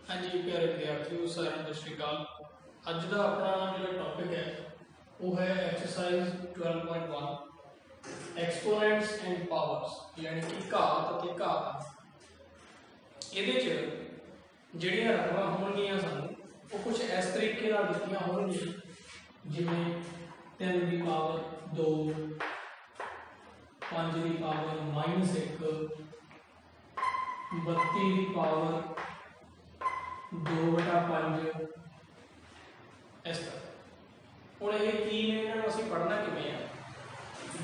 हाँ जी प्यारे विद्यार्थियों सारे सत श्री अकाल। अज का अपना जो टॉपिक है वो है एक्सरसाइज 12.1 एक्सपोनेंट्स एंड पावर्स, यानी कि घात और घात। ये ਜਿਹੜੀਆਂ रकमां होणगियां सानूं वो कुछ इस तरीके नाल दित्तियां होणगियां, जिवें 3 की पावर 2, 5 की पावर -1, 32 की पावर 2/5 इस तरह। हुण ये की ने इन्हां नूं असीं पढ़ना किवें आ,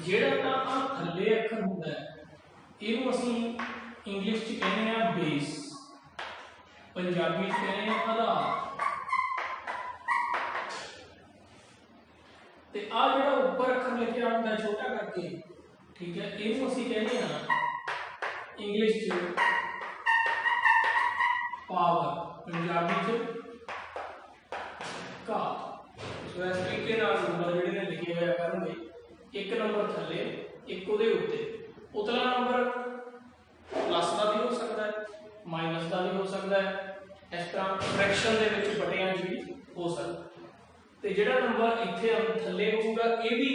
जिहड़ा तां आ थल्ले अखर हुंदा है इहनूं असीं इंग्लिश च कहने आ बेस, पंजाबी च कहने आ आधार, ते आ जिहड़ा उपर अखर लिखिआ हुंदा छोटा करके, ठीक है, इहनूं असीं कहने आ इंग्लिश च पावर, पंजाबी च घात। सो इस तरीके नाल नंबर जिहड़े ने लिखे हुए करनगे, एक नंबर थल्ले एक उहदे उत्ते, उतला नंबर प्लस का भी हो सकता है, माइनस का भी हो सकता है, इस तरह फ्रैक्शन दे विच बटियां च भी हो सकता है। तो जिहड़ा नंबर इत्थे थल्ले होगा ये भी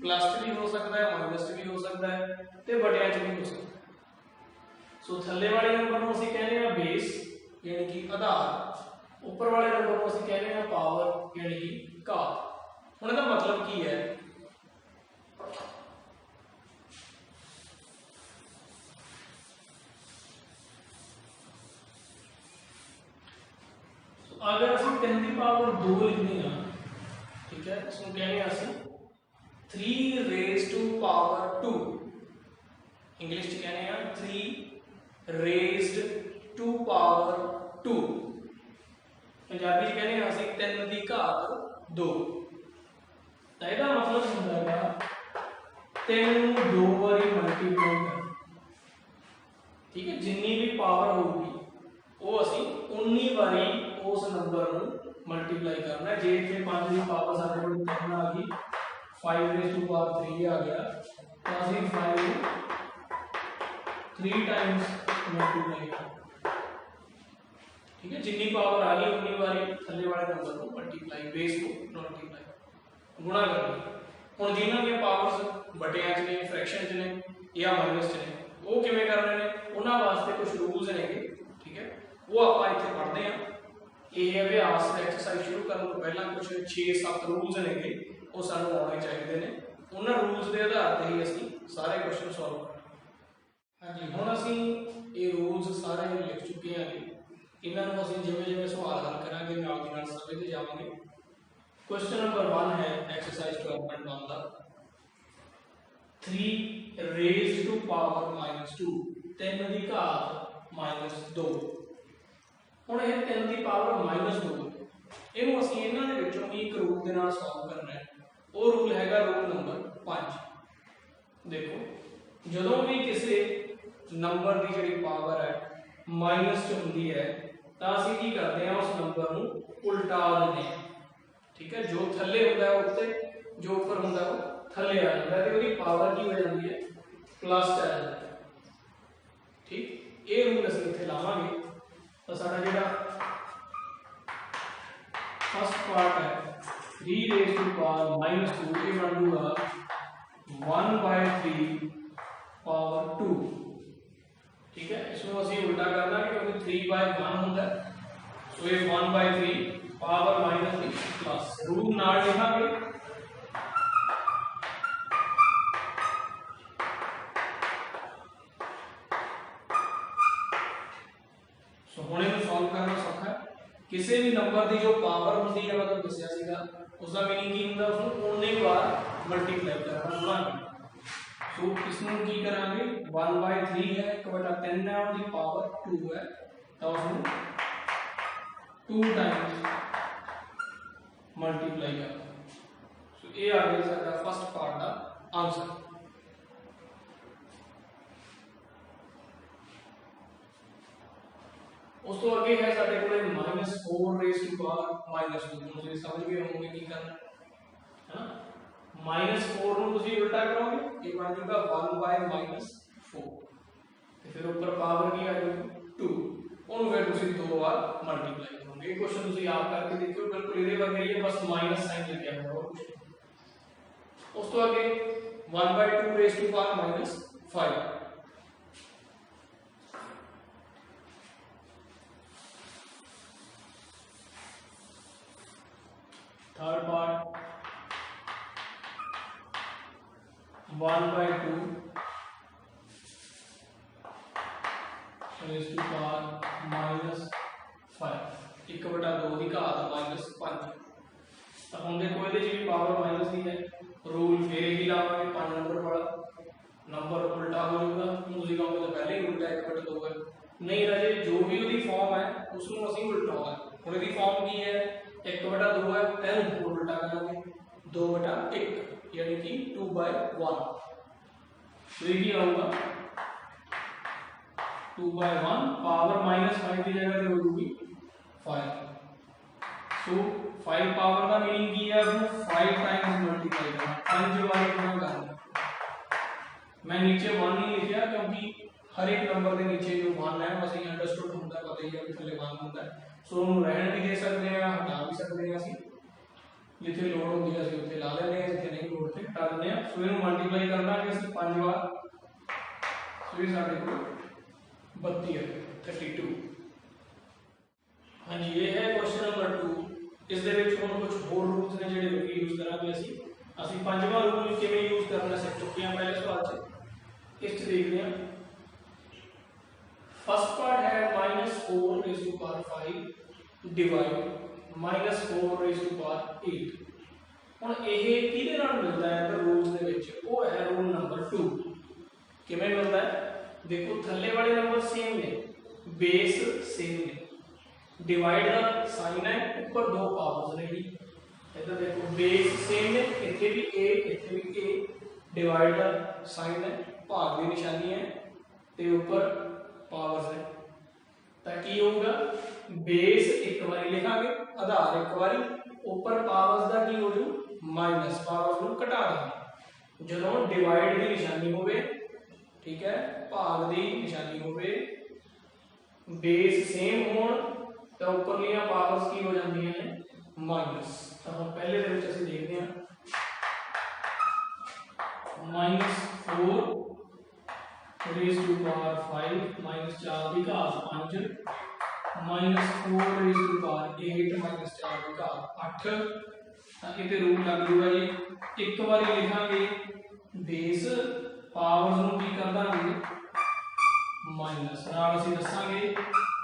प्लस च भी हो सकता है, माइनस च भी हो सकता है, तो बटियां च भी हो सकता है। सो थल्ले वाले नंबर नूं असीं कहने आ बेस, यानी कि आधार, उपर वाले नंबर को असीं कहने हैं पावर, यानी कि घात। हुण इहदा मतलब की है, अगर असीं 10 की पावर 2 लिखते हैं, ठीक है, इसको कहने हैं असीं 3 रेज़ टू पावर 2, इंग्लिश च कहने हैं 3 रेज़ड टू पावर 2, पंजाबी च कहने हैं असीं 3 की घात 2। तो इसका मतलब होंदा है 3 नूं 2 बारी मल्टीप्लाई करना, ठीक है, जिन्नी भी पावर होगी वो असीं उन्नी बारी उस नंबर नूं मल्टीप्लाई करना है। जे इत्थे 5 की पावर साडे कोल 3 आ गई, 5 रेज़ टू पावर 3 आ गया, तो असीं 5 नूं 3 टाइम्स मल्टीप्लाई करना, ठीक है, जिन्नी पावर आ गई उन्नी बारी थल्ले वाले नंबर को मल्टीप्लाई, बेस को मल्टीप्लाई गुणा करना। हुण जिन्हां दी पावर्स बटियां च ने, फ्रैक्शन च ने या माइनस च ने, वो किवें करने ने, उन्हां वास्ते कुछ रूल्स नेगे, ठीक है, वो आपां इत्थे पढ़दे हां। ये अभ्यास एक्सरसाइज शुरू करने तो पहला कुछ 6-7 रूल्स नेगे वो सानूं आउणे चाहिए ने, उन्हां रूल्स के आधार पर ही असीं सारे क्वेश्चन सॉल्व करने। हाँ जी, हुण असीं ये रूल्स सारे लिख चुके हैं, इन्हां नूं असीं जिवें जिवें सवाल हल करांगे नाल दी नाल समझदे जावांगे। क्वेश्चन नंबर 1 है एक्सरसाइज 12.1 का 3 रेज़ड टू पावर -2, 3 की घात -2। हुण ये 3 की पावर -2 इहनूं असीं इन्हां दे विचों ही एक रूल दे नाल सॉल्व करना है। वो रूल हैगा रूल नंबर 5। देखो, जदों भी किसी नंबर की जिहड़ी पावर है माइनस च हुंदी है तां असीं की करदे हां, उस नंबर नूं उल्टा दिंदे हां, ठीक है, जो थल्ले होंदा है उत्ते, जो उपर होंदा है वो थल्ले आ जाता है, तो उसकी पावर की हो जाती है प्लस आ जाती है, ठीक। ये रूल असीं इत्थे लावांगे तो साडा जिहड़ा फर्स्ट पार्ट है 3 रेज़ टू पावर -2 ये बन जाऊगा 1/3 पावर 2, ठीक है। इसमें असीं उल्टा करना है क्योंकि 3/1 होता है, सो ये 1/3 पावर -3 प्लस रूल नाल लिखांगे। सो हुण इहनूं सॉल्व करना सौखा है। किसी भी नंबर की जो पावर होंदी है, मैं तुहानूं दस्सिआ सीगा, उसका मीनिंग की होंदा, उसनूं उन्नी बार मल्टीप्लाई करना, गुणा करना। सो इसनूं की करांगे 1/3 है, 1/3 है, उसकी पावर 2 है, तो उसनूं 2 टाइम्स मल्टीप्लाई करना। सो ये आ गया साडा फर्स्ट पार्ट का आंसर। उस तो अगे है साडे कोले -4 रेज़ टू पावर -2, तुसीं समझ गए होवोगे की करना है ना। -4 नूं तुसीं उल्टा करोगे, ये बन जाएगा 1/-4, तो फिर ऊपर पावर की आ जाएगी 2, उन्होंने फिर तुसीं 2 बार मल्टीप्लाई करोगे। ये क्वेश्चन तुम याद करके देखो, बिल्कुल इधे वर्गे ही है, बस माइनस साइन लगे हुआ और कुछ नहीं। उस तो आगे 1/2 raise to power -5। Third part 1/2 raise to power -5 1/2 की घात -5। तो हम देखो ये भी पावर माइनस ही है, रूल फिर ही लावांगे 5 नंबर वाला, नंबर उल्टा हो जाएगा। तुम कहोगे तो पहले ही उल्टा 1/2 है, नहीं राजे जो भी उसकी फॉर्म है उसको असं उल्टाओगे। हम इसकी फॉर्म की है 1/2 है, तेन उल्टा करेंगे 2/1 यानी कि 2/1। तो ये आऊगा 2/1 पावर -5 की जगह पे हो जाएगी 5। सो 5 पावर का मीनिंग की है अब 5 टाइम्स मल्टीप्लाई करना, 5 बार गुणा करना। मैं नीचे 1 नहीं लिखा क्योंकि हर एक नंबर के नीचे जो 1 है बस ये अंडरस्टूड होता है, पता ही है कि थले 1 होता है। सो हम रहन भी दे सकते हैं, हटा भी सकते हैं। ਅਸੀਂ ਜਿੱਥੇ ਲੋਡ ਹੁੰਦੀ ਹੈ ਅਸੀਂ ਉੱਥੇ ਲਾ ਲੈਂਦੇ ਹਾਂ, ਜਿੱਥੇ ਨਹੀਂ ਲੋਡ ਤੇ ਹਟਾ ਦਿੰਦੇ ਹਾਂ। ਸੋ ਇਹਨੂੰ ਮਲਟੀਪਲਾਈ ਕਰਨਾ ਕਿ ਅਸੀਂ 5 ਵਾਰ, ਸੋ ਇਹ ਸਾਡੇ ਕੋਲ 32 है 32। हाँ जी, ये है क्वेश्चन नंबर 2। इस दे विच हुण कुछ होर रूल्स ने जिहड़े लोग यूज करांगे। ਅਸੀਂ ਪੰਜਵਾਂ रूल किवें यूज करना सीख चुके हैं पहले सवाल च। इस देखते हैं फर्स्ट पार्ट है -4 raise to power 5 divide -4 raise to power 8। ਹੁਣ ਇਹ ਕਿਹਦੇ ਨਾਲ ਮਿਲਦਾ ਹੈ ਤਾਂ ਰੂਲਸ ਦੇ ਵਿੱਚ, ਉਹ ਹੈ ਰੂਲ ਨੰਬਰ 2। ਕਿਵੇਂ ਮਿਲਦਾ ਹੈ देखो, थल्ले वाले नंबर सेम ने, बेस सेम ने, डिवाइड का साइन है, ऊपर दो पावर्स ने। इधर देखो बेस सेम ने, इतने भी ए इतने भी ए, डिवाइड का साइन है, भाग की निशानी है, ते ऊपर पावर्स है। तो की होगा बेस एक बार लिखांगे, आधार एक बार, ऊपर पावर्स का की हो जू माइनस, पावर्स को घटा देंगे जो डिवाइड की निशानी होवे, ठीक है, भाग की निशानी होवे, बेस सेम होण तो उपरलियां पावर्स की हो जाती हैं माइनस। तो हम पहले दे विच असीं देखते हैं -4 रेज़ टू पावर 5 -4 की घात 5 -4 रेज़ टू पावर 8 -4 की घात 8। इतने रूल लग जूगा जी, एक बार लिखांगे बेस पावर्स नूं की कर देंगे माइनस, नाल असीं दसांगे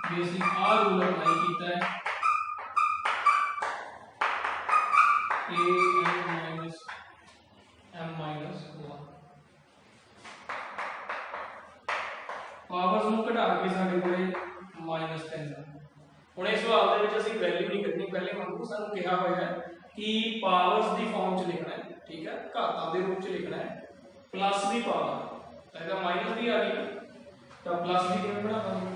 भी असीं आ रूल अप्लाई कीता है m-1 पावर्स नूं घटा के साडे कोले -3। हुण इस सवाल दे विच असीं वैल्यू नहीं कढनी, पहले वांगू सानूं कहा होया है कि पावर्स की फॉर्म च लिखना है, ठीक है, घातां दे रूप च लिखना है, प्लस की पावर तो माइनस भी आ गई, तो प्लस भी किवें बनावांगे,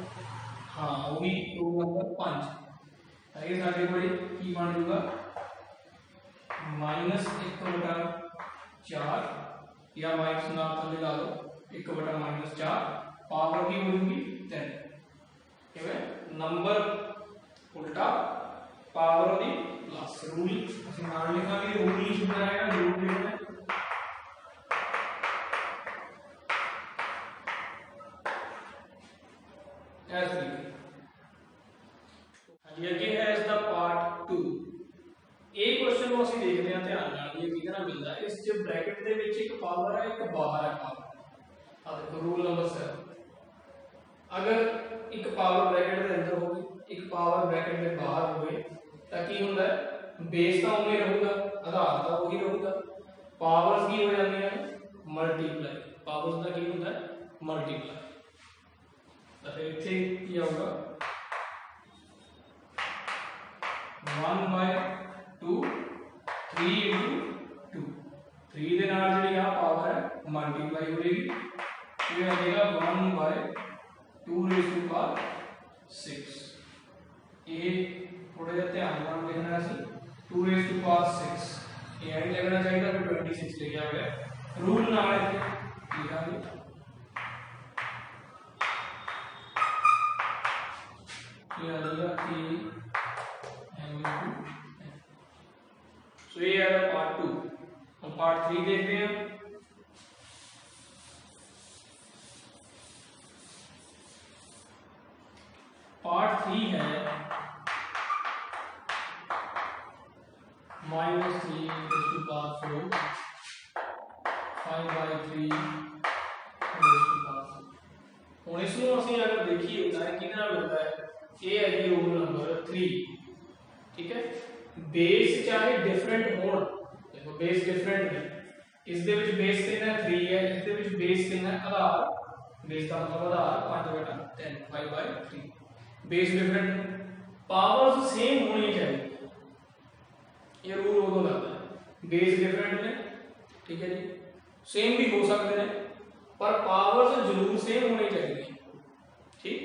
हाँ वो भी रूल नंबर 5 है। साडे कोल की बन जाऊगा -1/4 या माइनस नाल थल्ले ला लो 1/-4, पावर की हो जाएगी 3। किवें नंबर उल्टा पावर दी प्लस, रूल असीं नाल लिखांगे, रूल नहीं छुपना है, रूल लिखना है। अगे है इसका पार्ट 2। ये क्वेश्चन को असं देखते हैं ध्यान नाल, ये किहदे नाल मिलदा है, इस च ब्रैकेट दे विच एक पावर है, एक बाहर है पावर। आ देखो रूल नंबर 7, अगर एक पावर ब्रैकेट के अंदर होगी, एक पावर ब्रैकेट के बाहर होवे तो की हुंदा है, बेस तो उन्हें रहूगा, आधार तो वही रहूगा, पावर्स की हो जाती है मल्टीप्लाई, पावर्स का की होता है मल्टीप्लाई। तो फिर इत्थे की आऊगा 1/2 3 × 2, 3 दे नाल जिहड़ी आ पावर है मल्टीप्लाई हो जाएगी, ये आ जाएगा 1/2 रेज़ टू पावर 6। ये थोड़ा जिहा ध्यान नाल लिखना है, 2 रेज़ टू पावर 6 ये नहीं लिखना चाहिए, तो 26 लिखा हुआ है। रूल नाल लिखांगे ये आ जाएगा a m into n। सो ये है पार्ट 2। हम पार्ट 3 देखते हैं। पार्ट 3 है -3 raised to power 4 5/3 raised to power 4। ਹੁਣ ਇਸ ਨੂੰ ਅਸੀਂ ਅਗਰ ਦੇਖੀਏ ਤਾਂ ਕਿਹਦੇ ਨਾਲ ਮਿਲਦਾ ਹੈ, ਇਹ ਹੈ ਜੀ ਰੂਲ ਨੰਬਰ 3। ठीक है, बेस चाहे डिफरेंट हो, देखो बेस डिफरेंट है, इस दे विच बेस कितना 3 है, इस दे विच बेस कितना आधार, बेस का मतलब आधार 5/10 5/3। बेस डिफरेंट, पावर्स सेम होनी चाहिए, ये रूल उदों लगता है। बेस डिफरेंट ने, ठीक है जी, सेम भी हो सकते हैं पर पावर्स जरूर सेम होनी चाहिए। ठीक,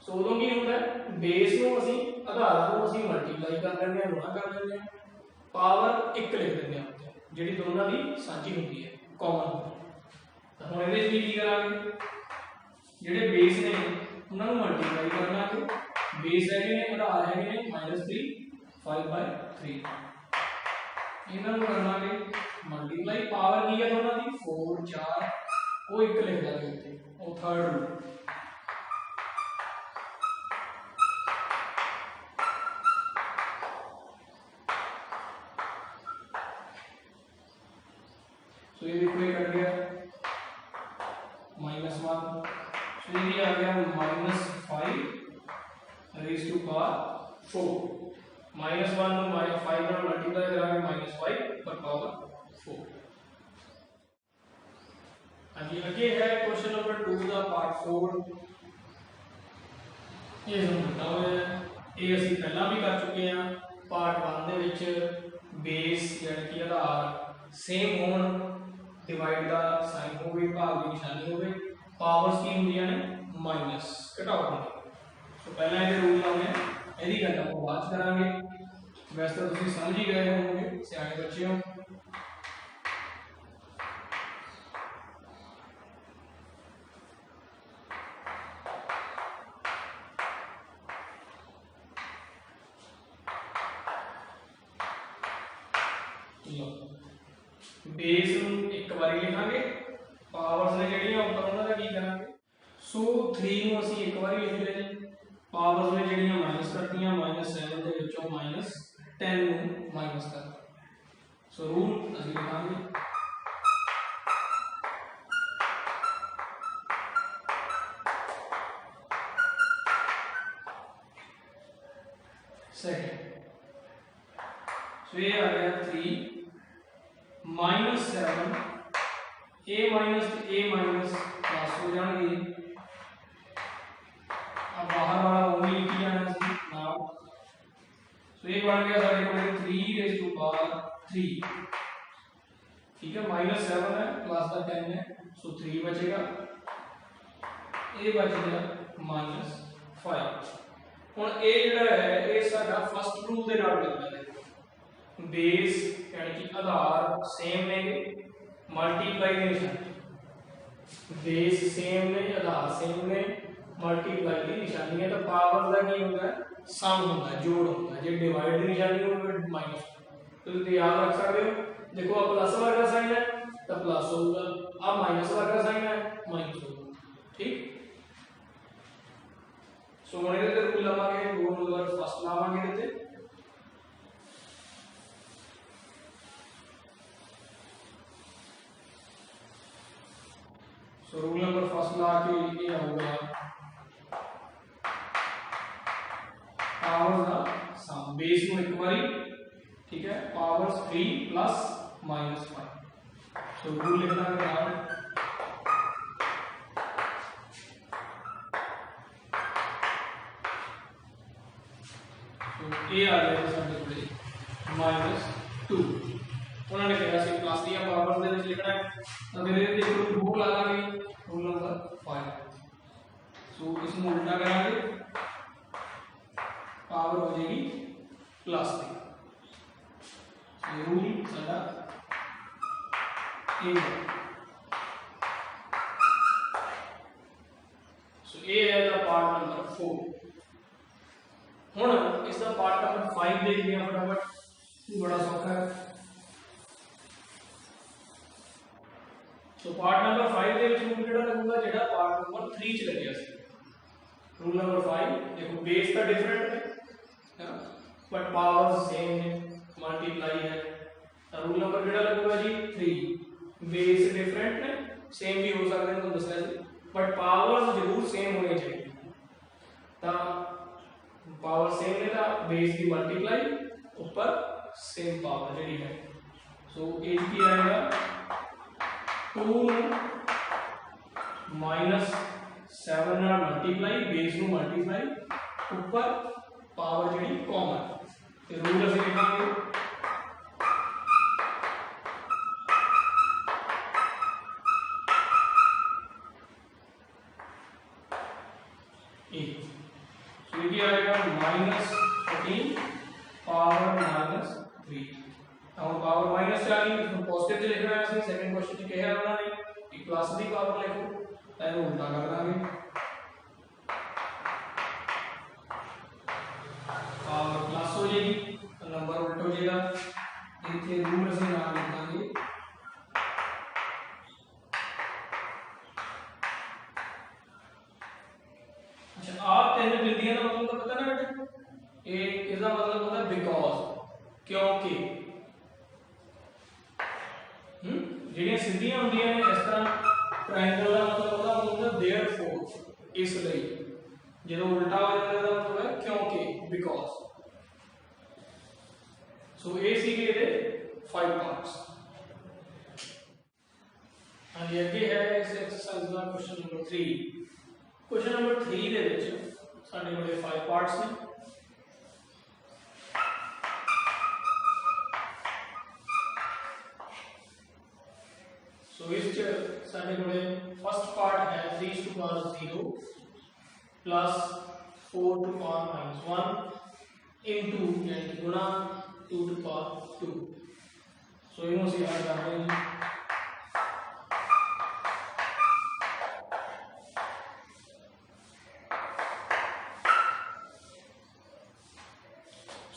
सो उदों की होता है बेस को ਅਸੀਂ आधार को ਅਸੀਂ ਮਲਟੀਪਲਾਈ ਕਰ ਲੈਂਦੇ ਹਾਂ, ਗੁਣਾ ਕਰ ਲੈਂਦੇ ਹਾਂ, ਪਾਵਰ 1 ਲਿਖ ਦਿੰਦੇ ਹਾਂ ਜਿਹੜੀ ਦੋਨਾਂ ਦੀ ਸਾਂਝੀ ਹੁੰਦੀ ਹੈ, ਕਾਮਨ। ਤਾਂ ਹੁਣ ਇਹਦੇ ਵਿੱਚ ਕੀ ਕਰਾਂਗੇ, ਜਿਹੜੇ ਬੇਸ ਨੇ ਉਹਨਾਂ ਨੂੰ ਮਲਟੀਪਲਾਈ ਕਰਨਾ ਹੈ। ਬੇਸ ਹੈਗੇ ਨੇ, ਆਧਾਰ ਹੈਗੇ ਨੇ -3 5/3, ਇਹਨਾਂ ਨੂੰ ਕਰਨਾਗੇ ਮਲਟੀਪਲਾਈ। ਪਾਵਰ ਕੀ ਹੈ ਦੋਨਾਂ ਦੀ 4 4, ਉਹ 1 ਲਿਖ ਦਾਂਗੇ ਉੱਤੇ, ਉਹ ਥਰਡ ਰੂਲ। तो ये देखो ये कट गया -1, तो ये आ गया -5 रेज़ टू पावर 4। -1 को -5 ਨਾਲ ਮਲਟੀਪਲਾਈ ਕਰਾਂਗੇ -5 पर पावर 4। अभी आगे है क्वेश्चन नंबर 2 ਦਾ पार्ट 4। ਇਹ ਸਾਨੂੰ ਦਿੱਤਾ ਹੋਇਆ ਹੈ, ਇਹ ਅਸੀਂ ਪਹਿਲਾਂ ਵੀ ਕਰ ਚੁੱਕੇ ਹਾਂ। ਪਾर्ट 1 ਦੇ ਵਿੱਚ ਬੇਸ ਯਾਨੀ ਕਿ ਆਧਾਰ ਸੇਮ ਹੋਣ, डिवाइड का साइन हो, भाग की निशानी हो, पावर्स की होंगे ने माइनस घटाओ होंगे। तो पहला ये रूल लाने यदि गल आप बाद करांगे, वैसे तो तुम समझ ही गए होंगे सियाने बच्चे हो। बेस एक बार लिखांगे, पावर्स ने ਜਿਹੜੀਆਂ ਉੱਪਰ ਉਹਨਾਂ ਦਾ ਕੀ ਕਰਾਂਗੇ। सो 3 ਨੂੰ ਅਸੀਂ ਇੱਕ ਵਾਰ ਲਿਖ ਲਿਆ ਜੀ, ਪਾਵਰਸ ਨੇ ਜਿਹੜੀਆਂ ਮਾਈਨਸ ਕਰਤੀਆਂ, -7 ਦੇ ਵਿੱਚੋਂ -10 ਨੂੰ ਮਾਈਨਸ ਕਰਤਾ। ਸੋ ਰੂਲ ਅਸੀਂ ਲਿਖਾਂਗੇ सेकंड। सो ये आ गया 3 -7, a minus a minus plus हो जाएंगे, अब बाहर वाला वो भी लिखी जाना सी नाम। सो ये बन गया सारे को 3 रेज़ टू पावर 3। ठीक है, -7 है प्लस का 10 है, सो 3 बचेगा, ये बच गया -5। हुण ये जिहड़ा है ये साडा फर्स्ट रूल दे नाल मिलदा है। बेस यानी कि आधार सेम ने, मल्टीप्लाई की निशानी, बेस सेम ने, आधार सेम ने, मल्टीप्लाई की निशानी है। तो पावर का की होता है, सम होता है, जोड़ होता है। जो डिवाइड की निशानी हो माइनस, तो तुम याद रख सकते हो। देखो अब प्लस वर्ग का साइन है तो प्लस होगा, अब माइनस वर्ग का साइन है माइनस होगा। ठीक, सो हम ये रूल लावांगे, रूल नंबर फर्स्ट लावांगे इहदे ते। सो रूल नंबर फर्स्ट ला के ये आऊगा पावर्स का सम, बेस को एक बारी, ठीक है, पावर्स 3 प्लस -5। सो रूल लिखना है, तो ये आ गया साडे कोले -2। उन्होंने कहा सी प्लस दिया पावर्स दे विच लिखना है, तो फिर ये देखो रूल लगाएंगे, रूल नंबर 5। सो इसमें उल्टा करांगे, पावर हो जाएगी प्लस की। ये रूल साडा ये है। सो ये है द पार्ट नंबर 4। हुण इसका पार्ट नंबर 5 देखते हैं फटाफट, बड़ा सौखा है। तो पार्ट नंबर 5 ਦੇ ਵਿੱਚ रूल ਕਿਹੜਾ ਲੱਗੂਗਾ, ਜਿਹੜਾ पार्ट नंबर 3 ਚ ਲੱਗਿਆ ਸੀ। रूल नंबर 5 देखो बेस का डिफरेंट है बट पावर सेम है, मल्टीप्लाई है। रूल नंबर ਕਿਹੜਾ ਲੱਗੂਗਾ जी 3। बेस डिफरेंट ने, सेम भी हो सकते हैं तो दसना जी, बट पावर जरूर सेम होनी चाहिए। तो पावर सेम है तो बेस की मल्टीप्लाई ऊपर सेम पावर जी है। सो एज की आएगा 2 माइनस 7 ਨਾਲ ਮਲਟੀਪਲਾਈ, ਬੇਸ ਨੂੰ ਮਲਟੀਪਲਾਈ, ਉੱਪਰ ਪਾਵਰ ਜਿਹੜੀ ਕਾਮਨ। ਤੇ ਰੂਲ ਅਸੀਂ ਲਿਖਾਂਗੇ ए। सो ये आएगा -14 पावर -3। अब पावर माइनस आ गई तो पॉजिटिव से लिखना है। ਅਸੀਂ सेकंड क्वेश्चन ਚ ਕਿਹਾ ਉਹਨਾਂ ਨੇ कि प्लस ਦੀ ਪਾਵਰ ਲਿਖੋ, ਇਹਨੂੰ ਉਲਟਾ ਕਰ ਦਾਂਗੇ, पावर प्लस हो जाएगी तो नंबर उल्ट हो जाएगा। इतने रूल ਅਸੀਂ नाम लिखांगे अच्छा आप तीन बिंदियां का मतलब पता ना बेटा, ये इसका मतलब होता है बिकॉज, क्योंकि। ਜਿਹੜੀਆਂ ਸਿੱਧੀਆਂ ਹੁੰਦੀਆਂ ਨੇ ਇਸ ਤਰ੍ਹਾਂ ट्रायंगल का मतलब होता है देयरफॉर, इसलिए ਜਦੋਂ ਉਲਟਾ ਹੋ ਜਾਂਦਾ ਤਾਂ ਮਤਲਬ ਹੈ ਕਿਉਂਕਿ, बिकॉज। सो ये सीखे ਇਹਦੇ 5 पार्ट्स। हाँ जी अगे है इस एक्सरसाइज का क्वेश्चन नंबर 3। क्वेश्चन नंबर 3 ਦੇ ਵਿੱਚ ਸਾਡੇ ਕੋਲੇ 5 पार्ट्स ਨੇ। सो इस साडे कोले फर्स्ट पार्ट है 3 to power 0 plus 4 to power -1 into यानी गुणा 2 टू पावर 2। सो इन्हों से ऐड कर रहे हैं।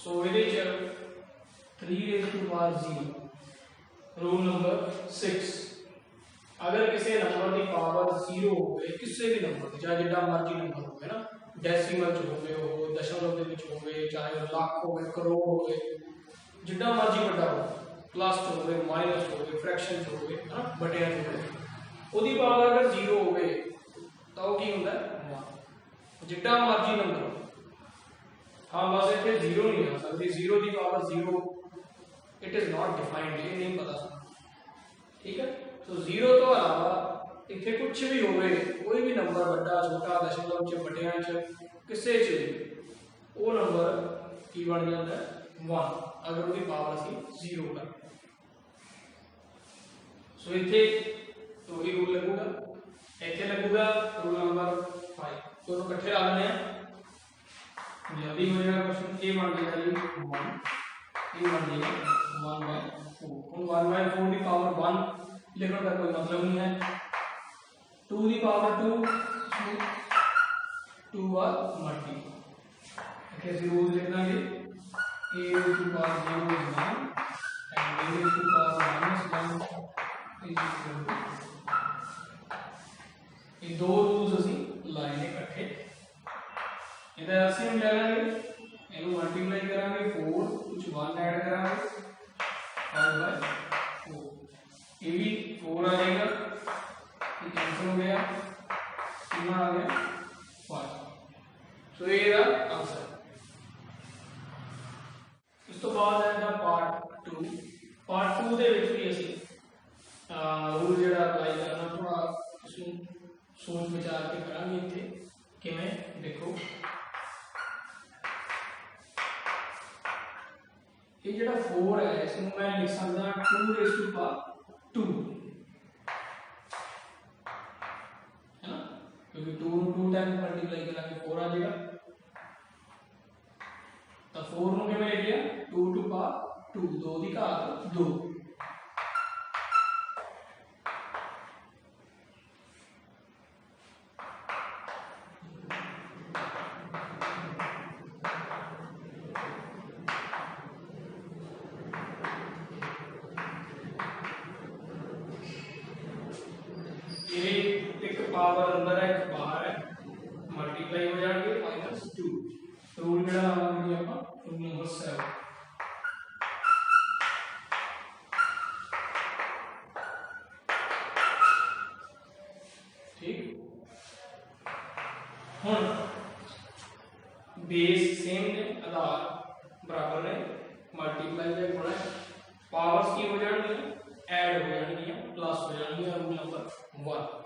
सो ये 3 raise to power 0 rule number 6। अगर किसी नंबर की पावर 0 हो, किसी भी नंबर चाहे जितना मर्जी नंबर हो ना, डेसिमल च हो, दशमलव के विच हो, चाहे लाख हो, करोड़ हो, जितना मर्जी बड़ा हो, प्लस च हो, माइनस हो, फ्रैक्शन च हो ना, बटिया च हो, उसकी पावर अगर 0 हो तो की होता है 1। जितना मर्जी नंबर हो, हाँ बस इतने 0 नहीं आ सकती, 0 की power 0 it is not defined, ये नहीं पता, ठीक है। तो 0 तो अलावा इतने कुछ भी हो, कोई भी नंबर बड़ा छोटा दशमलव च बटिया च किसी च वो नंबर की बन जाता है 1 अगर उसकी पावर असी 0 कर। सो इतने तो ही रूल लगूगा, इतने लगूगा रूल नंबर 5। दोनों कट्ठे ला लेने जल्दी हो जाएगा क्वेश्चन। ए बन जाएगा जी 1, ए बन जाएगा 1/4। 1/4 की पावर 1 लिखने का कोई मतलब नहीं है। 2 की पावर 2 2 बार मल्टी कैसे रूल लिखना है, a to power 0 is 1 and a to power -1 is equal to। ये दो रूल्स ਅਸੀਂ ਲਾਏ ਨੇ ਇਕੱਠੇ। ਇਹਦਾ ਐਲਸੀਐਮ ਲੈ ਲਾਂਗੇ, ਇਹਨੂੰ ਮਲਟੀਪਲਾਈ ਕਰਾਂਗੇ 4 ਕੁਝ 1 ऐड करांगे 5/4। ये भी 4 आ जाएगा, ये कैंसिल हो गया, कितना आ गया 5। तो ये रहा आंसर। इस तो बाद है पार्ट 2। पार्ट 2 ਦੇ ਵਿੱਚ ਵੀ ਅਸੀਂ रूल ਜਿਹੜਾ ਅਪਲਾਈ ਕਰਨਾ ਥੋੜਾ इसमें सोच विचार के करांगे। ਇੱਥੇ ਕਿਵੇਂ देखो, ये ਜਿਹੜਾ 4 है इसमें मैं लिख सकदा 2 रेज़ टू पावर 2 है ना, क्योंकि 2 टाइम्स मल्टीप्लाई करेंगे 4 आ जाएगा। तो 4 ਨੂੰ ਕਿਵੇਂ ਲਿਖ ਲਿਆ 2 टू पावर 2, 2 ਦੀ ਘਾਤ 2। पावर अंदर है एक बाहर है मल्टीप्लाई हो जाएंगे -2 रूल केड़ा लावांगे ਆਪਾਂ रूल नंबर 7 ठीक हुन बेस सेम ने आधार बराबर ने मल्टीप्लाई या गुणा पावर्स की हो जाएगी ऐड हो जाएगी प्लस हो जाएगी रूल नंबर 1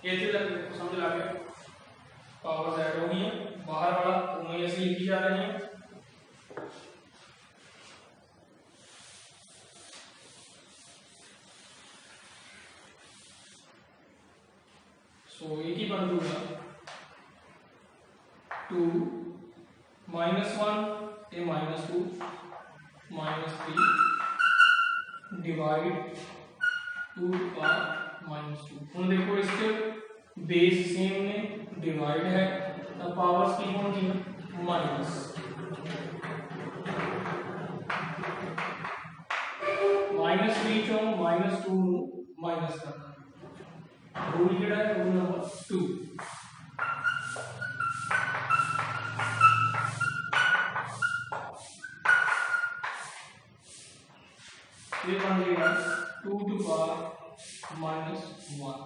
ये समझ ला गया पावर्स ऐड हो गई हैं बाहर वाला उम्मीद ऐसे लिखी जा रही है सो एक ही बन दूंगा 2 -1 ए -2 -3 डिवाइड 2 का -2 हम देखो इसके बेस सेम ने डिवाइड है तो पावर्स की होंगी माइनस -3 चो -2 माइनस करना रूल केड़ा है रूल नंबर 2 ये बन जाएगा 2 टू पावर -1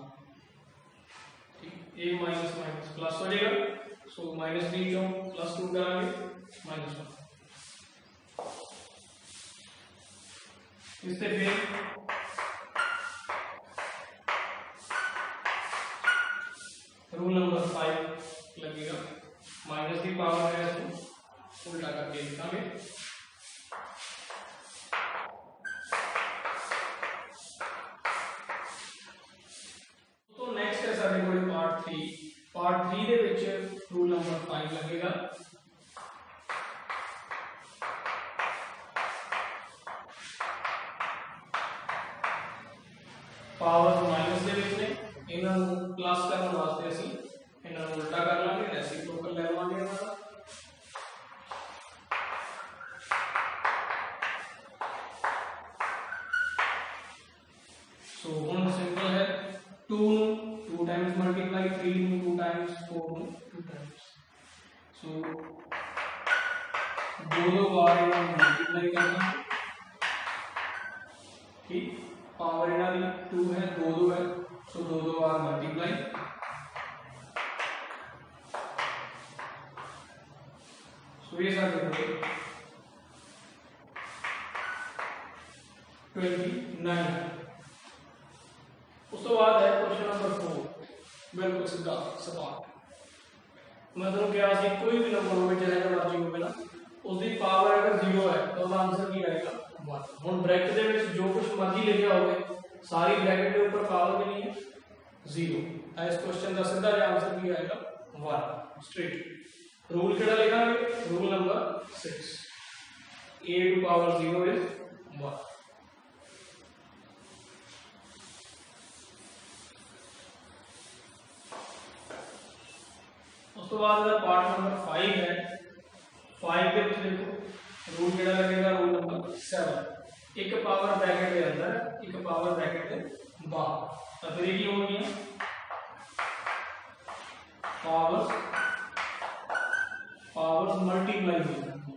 ठीक ए माइनस माइनस प्लस हो जाएगा सो -3 जो +2 करांगे -1 इससे फिर रूल नंबर 5 लगेगा माइनस की पावर है तो उल्टा करके लिखांगे पार्ट 3 ਦੇ ਵਿੱਚ रूल नंबर 5 लगेगा पावर माइनस ਦੇ ਵਿੱਚ ਨੇ ਇਹਨਾਂ ਨੂੰ ਪਲੱਸ ਕਰਨ ਵਾਸਤੇ ਅਸੀਂ ਇਹਨਾਂ ਨੂੰ ਉਲਟਾ ਕਰ ਲਾਂਗੇ ਰੈਸਿਪਰੋਕਲ ਲੈ ਲਵਾਂਗੇ ਇਹਨਾਂ ਦਾ सो ਹੁਣ ਸਿੰਪਲ ਹੈ 2 2 times multiply 3 2 times 4 2 times so दो बार इन्हें मल्टीप्लाई करना ठीक पावर इन्हें भी 2 है 2 है सो दो बार मल्टीप्लाई सो ये सारे हो गए 29 उस तो बाद है क्वेश्चन नंबर 4 बिल्कुल सीधा सपाट मैं तुम क्या कोई भी नंबर हो चाहे मर्जी हो ना उसकी पावर अगर 0 है तो आंसर की आएगा 1 हम ब्रैकेट दे विच जो कुछ मर्जी लिखा हो सारी ब्रैकेट के ऊपर पावर भी नहीं है 0 इस क्वेश्चन का सीधा आंसर की आएगा 1 स्ट्रेट रूल केड़ा लिखांगे rule number 6 a to power 0 is 1 उस तो बाद पार्ट नंबर 5 है 5 के विच देखो रूल केड़ा लगेगा रूल नंबर 7 एक पावर ब्रैकेट के अंदर एक पावर ब्रैकेट के बाहर तो फिर ये होगी पावर्स मल्टीप्लाई हो जाएंगी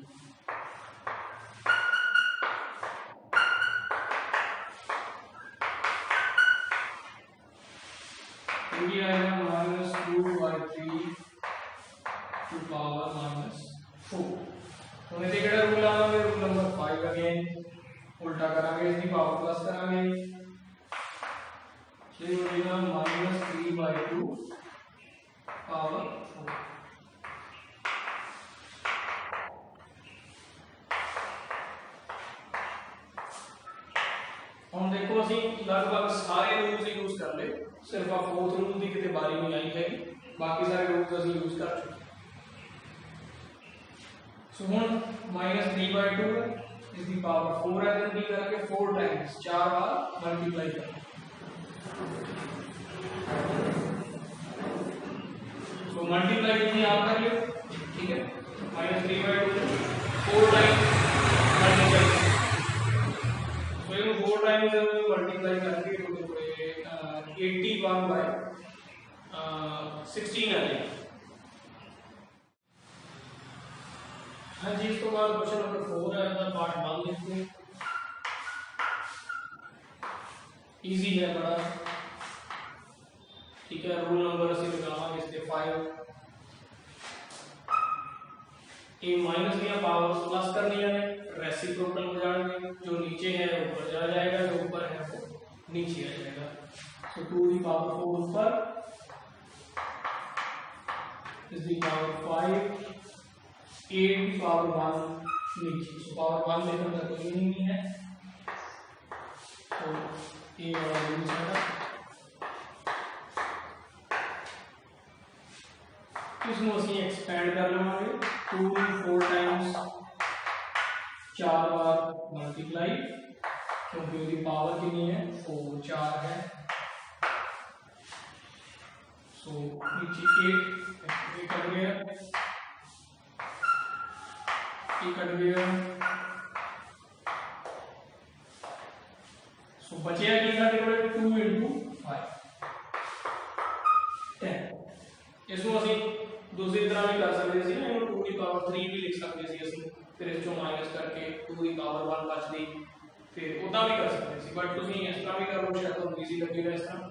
ये आएगा -2/3 to power -4 हम इसे केड़ा रूल लावांगे रूल नंबर 5 अगेन उल्टा करांगे इसकी पावर प्लस करांगे ये हो जाएगा -3/2 पावर 4 हम देखो ਅਸੀਂ लगभग सारे रूल्स यूज कर ले सिर्फ आ फोर्थ रूल की कितने बारी नहीं आई है बाकी सारे रूल्स ਅਸੀਂ यूज कर चुके सो हुण -3/2 है, इसकी पावर 4 है, तो की करेंगे 4 टाइम्स 4 बार मल्टीप्लाई करेंगे। सो मल्टीप्लाई इसमें आप कर लो, ठीक है, -3/2 4 टाइम्स मल्टीप्लाई, सो ये 4 टाइम्स मल्टीप्लाई करके तो 81/16 आ जाएगा। हाँ जी, इसके बाद क्वेश्चन नंबर 4 है, इसका पार्ट 1 देखते हैं। इजी है बड़ा, ठीक है। रूल नंबर ਅਸੀਂ ਲਗਾਵਾਂਗੇ इसके 5। ये माइनस दिया पावर्स प्लस करनी है, रेसिप्रोकल हो जाएंगे, जो नीचे है ऊपर चला जाएगा, जो ऊपर है वो नीचे आ जाएगा। तो 2 की पावर 4 ऊपर इस दी पावर 5, 8 की पावर 1 नीचे। सो पावर 1 देखने का कोई नहीं है, तो ये वाला यूज है। इसमें ਅਸੀਂ एक्सपेंड कर लवांगे, 2 4 टाइम्स 4 बार मल्टीप्लाई, क्योंकि उसकी पावर कितनी है 4, 4 है। सो नीचे 8 कट गया, ये कट गया। सो बचे की साडे कोल 2 × 5 10। इसको ਅਸੀਂ दूसरी तरह भी कर सकते थे ना, 2 की पावर 3 भी लिख सकते थे ਅਸੀਂ, फिर इसको माइनस करके 2 की पावर 1 बचती, फिर उदा भी कर सकते थे, बट ਤੁਸੀਂ ਇਸ ਤਰ੍ਹਾਂ भी कर लो, शायद ਤੁਹਾਨੂੰ इजी लगेगा इस तरह।